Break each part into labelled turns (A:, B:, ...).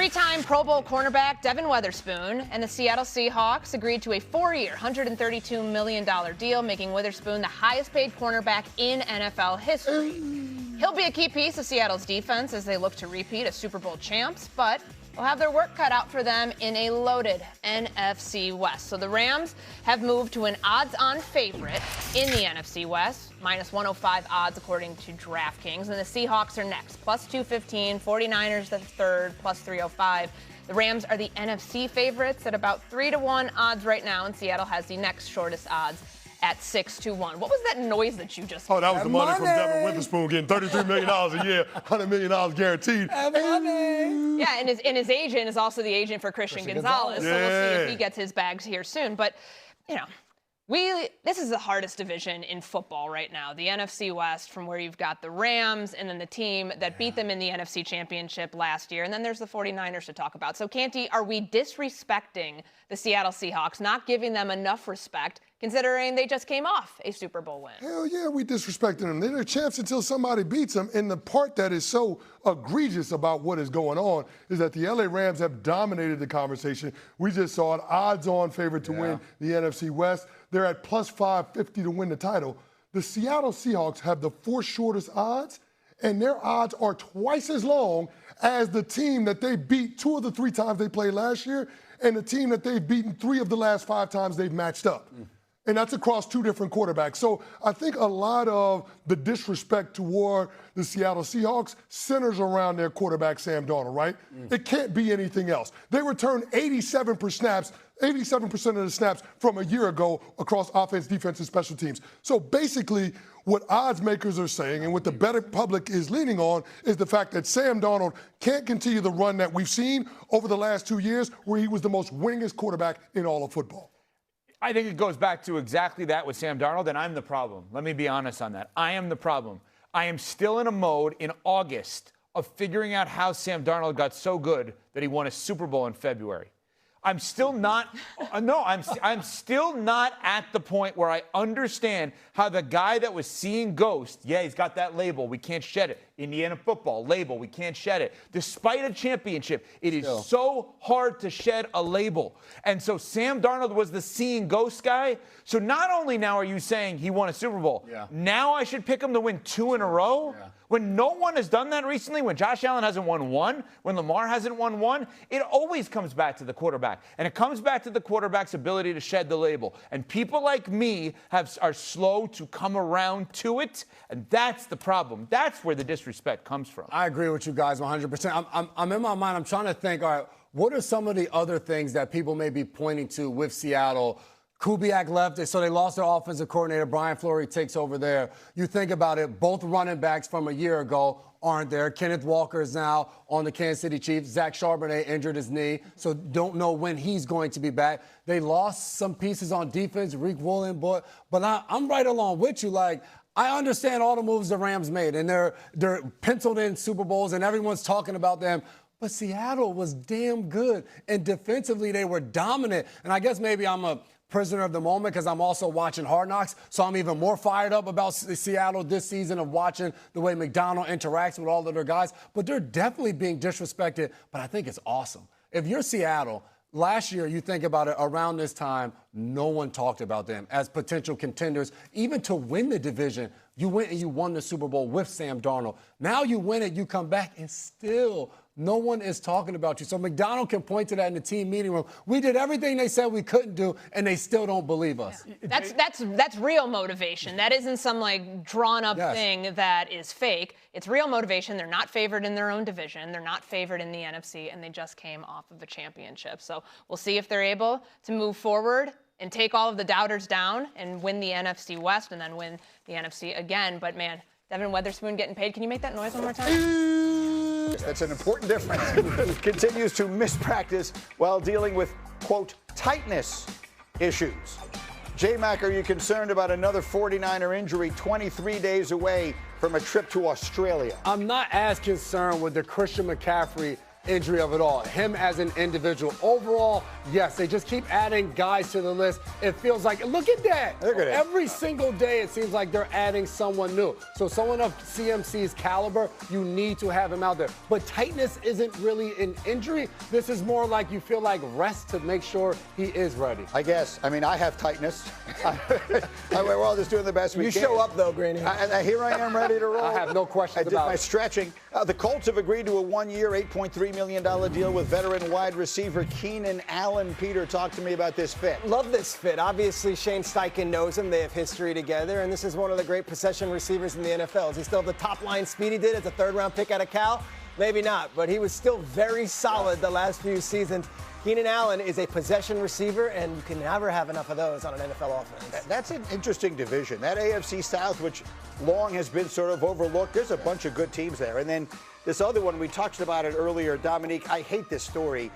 A: Three-time Pro Bowl cornerback Devon Witherspoon and the Seattle Seahawks agreed to a 4-year, $132 million deal, making Witherspoon the highest-paid cornerback in NFL history. He'll be a key piece of Seattle's defense as they look to repeat as Super Bowl champs, but they'll have their work cut out for them in a loaded NFC West. So the Rams have moved to an odds-on favorite in the NFC West, minus 105 odds according to DraftKings. And the Seahawks are next, plus 215, 49ers the third, plus 305. The Rams are the NFC favorites at about 3-1 odds right now, and Seattle has the next shortest odds at 6-1. What was that noise that you just heard?
B: Oh, that was the money from Devon Witherspoon getting $33 million a year, $100 million guaranteed.
A: Yeah, and his agent is also the agent for Christian Gonzalez, so we'll see if he gets his bags here soon. But, you know, this is the hardest division in football right now, the NFC West, from where you've got the Rams and then the team that beat them in the NFC Championship last year. And then there's the 49ers to talk about. So, Canty, are we disrespecting the Seattle Seahawks, not giving them enough respect, considering they just came off a Super Bowl win?
B: Hell yeah, we disrespecting them. They're champs until somebody beats them. And the part that is so egregious about what is going on is that the LA Rams have dominated the conversation. We just saw an odds-on favorite to win the NFC West. They're at plus 550 to win the title. The Seattle Seahawks have the fourth shortest odds, and their odds are twice as long as the team that they beat 2 of the 3 times they played last year and the team that they've beaten 3 of the last 5 times they've matched up. And that's across 2 different quarterbacks. So I think a lot of the disrespect toward the Seattle Seahawks centers around their quarterback, Sam Darnold, right? It can't be anything else. They returned 87% of the snaps from a year ago across offense, defense, and special teams. So basically, what odds makers are saying and what the betting public is leaning on is the fact that Sam Darnold can't continue the run that we've seen over the last 2 years where he was the most winningest quarterback in all of football.
C: I think it goes back to exactly that with Sam Darnold, and I'm the problem. Let me be honest on that. I am the problem. I am still in a mode in August of figuring out how Sam Darnold got so good that he won a Super Bowl in February. I'm still not, I'm still not at the point where I understand how the guy that was seeing ghosts, he's got that label, we can't shed it. Indiana football, label, we can't shed it. Despite a championship, it is so hard to shed a label. And so Sam Darnold was the seeing ghost guy. So not only now are you saying he won a Super Bowl, now I should pick him to win 2 in a row? When no one has done that recently, when Josh Allen hasn't won 1, when Lamar hasn't won 1, it always comes back to the quarterback. And it comes back to the quarterback's ability to shed the label. And people like me are slow to come around to it, and that's the problem. That's where the disrespect comes from.
D: I agree with you guys 100%. I'm in my mind, I'm trying to think, all right, what are some of the other things that people may be pointing to with Seattle? Kubiak left, so they lost their offensive coordinator. Brian Fleury takes over there. You think about it, both running backs from a year ago aren't there. Kenneth Walker is now on the Kansas City Chiefs. Zach Charbonnet injured his knee, so don't know when he's going to be back. They lost some pieces on defense, Reek Williams, but I'm right along with you. Like, I understand all the moves the Rams made, and they're penciled in Super Bowls, and everyone's talking about them. But Seattle was damn good, and defensively they were dominant. And I guess maybe I'm a prisoner of the moment because I'm also watching Hard Knocks, so I'm even more fired up about Seattle this season of watching the way McDonald interacts with all of their guys. But they're definitely being disrespected, but I think it's awesome. If you're Seattle, last year, you think about it, around this time, no one talked about them as potential contenders, even to win the division. You went and you won the Super Bowl with Sam Darnold. Now you win it, you come back, and still no one is talking about you. So McDonald can point to that in the team meeting room. We did everything they said we couldn't do, and they still don't believe us.
A: Yeah. That's real motivation. That isn't some, like, drawn-up thing that is fake. It's real motivation. They're not favored in their own division. They're not favored in the NFC, and they just came off of a championship. So we'll see if they're able to move forward and take all of the doubters down and win the NFC West and then win the NFC again. But, man, Devon Witherspoon getting paid. Can you make that noise one more time?
E: That's an important difference. Continues to miss practice while dealing with, quote, tightness issues. J-Mac, are you concerned about another 49er injury 23 days away from a trip to Australia?
D: I'm not as concerned with the Christian McCaffrey injury of it all. Him as an individual. Overall, yes, they just keep adding guys to the list. It feels like, look at that.
E: Look at it.
D: Every single day, it seems like they're adding someone new. So someone of CMC's caliber, you need to have him out there. But tightness isn't really an injury. This is more like you feel like rest to make sure he is ready.
E: I guess. I mean, I have tightness. We're all just doing the best we
F: You
E: can.
F: show up, though, Granny.
E: Here I am ready to roll.
D: I have no questions
E: I did
D: about
E: my
D: it.
E: stretching. The Colts have agreed to a one-year, $8.3 million deal with veteran wide receiver Keenan Allen. Peter, talk to me about this fit.
F: Love this fit. Obviously, Shane Steichen knows him. They have history together, and this is one of the great possession receivers in the NFL. Does he still have the top-line speed he did as a third-round pick out of Cal? Maybe not, but he was still very solid the last few seasons. Keenan Allen is a possession receiver, and you can never have enough of those on an NFL offense.
E: That's an interesting division. That AFC South, which long has been sort of overlooked, there's a bunch of good teams there. And then this other one, we talked about it earlier, Dominique, I hate this story.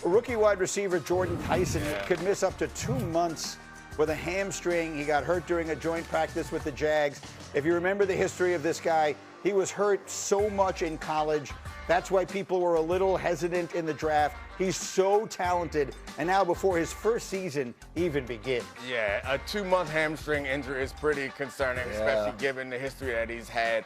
E: Rookie wide receiver Jordan Tyson could miss up to 2 months with a hamstring. He got hurt during a joint practice with the Jags. If you remember the history of this guy, he was hurt so much in college. That's why people were a little hesitant in the draft. He's so talented, and now before his first season even begins.
G: Yeah, a 2-month hamstring injury is pretty concerning, especially given the history that he's had.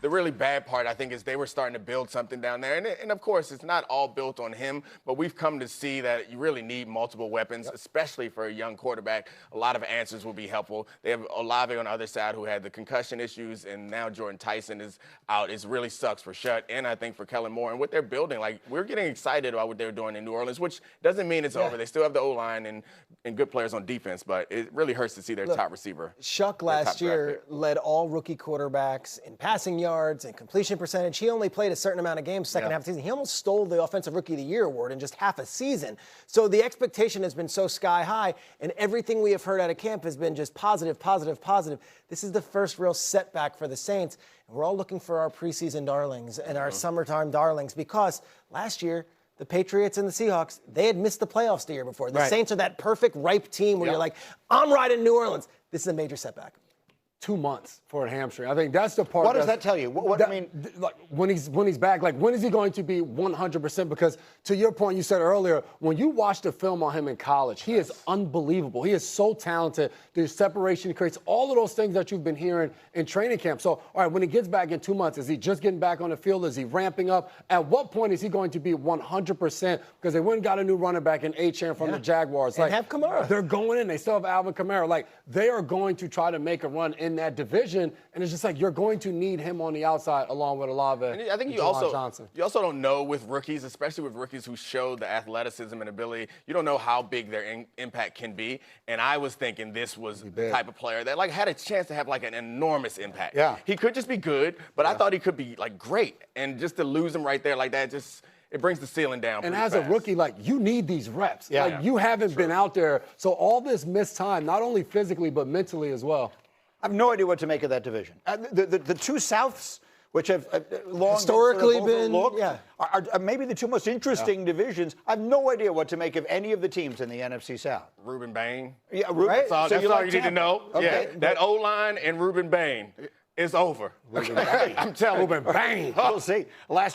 G: The really bad part, I think, is they were starting to build something down there. And of course, it's not all built on him, but we've come to see that you really need multiple weapons, especially for a young quarterback. A lot of answers will be helpful. They have Olave on the other side who had the concussion issues, and now Jordan Tyson is out. It really sucks for Shutt, and I think for Kellen Moore. And what they're building, like, we're getting excited about what they're doing in New Orleans, which doesn't mean it's over. They still have the O-line and good players on defense, but it really hurts to see their top receiver.
F: Shuck last year led all rookie quarterbacks in passing yards and completion percentage. He only played a certain amount of games second half of the season. He almost stole the Offensive Rookie of the Year award in just half a season. So the expectation has been so sky high, and everything we have heard out of camp has been just positive, positive, positive. This is the first real setback for the Saints. And we're all looking for our preseason darlings and our summertime darlings, because last year, the Patriots and the Seahawks, they had missed the playoffs the year before. The Saints are that perfect, ripe team where you're like, I'm riding New Orleans. This is a major setback.
D: 2 months for a hamstring. I think that's the part.
E: What does that tell you? I mean,
D: like when he's back, like when is he going to be 100%? Because to your point, you said earlier, when you watch the film on him in college, he is unbelievable. He is so talented. The separation he creates, all of those things that you've been hearing in training camp. So, all right, when he gets back in 2 months, is he just getting back on the field? Is he ramping up? At what point is he going to be 100%? Because they went and got a new running back in Achane from the Jaguars.
F: And have Kamara.
D: They're going in. They still have Alvin Kamara. Like, they are going to try to make a run in that division, and it's just like you're going to need him on the outside along with Olave.
G: And I think you also don't know with rookies, especially with rookies who show the athleticism and ability. You don't know how big their impact can be. And I was thinking this was the type of player that like had a chance to have like an enormous impact.
E: Yeah.
G: He could just be good, but I thought he could be like great. And just to lose him right there like that, it brings the ceiling down.
D: And as a rookie, like, you need these reps.
E: Yeah.
D: Like, you haven't been out there. So all this missed time, not only physically, but mentally as well.
E: I have no idea what to make of that division. The two Souths, which have long
F: historically
E: been
F: overlooked,
E: are maybe the two most interesting divisions. I have no idea what to make of any of the teams in the NFC South.
G: Ruben Bain.
E: Yeah, Right?
G: That's all
E: So
G: you
E: like
G: need to
E: Tampa.
G: know.
E: Okay.
G: Yeah, that O-line and Ruben Bain is over.
D: I'm telling you, bang.
E: We'll see. Last year,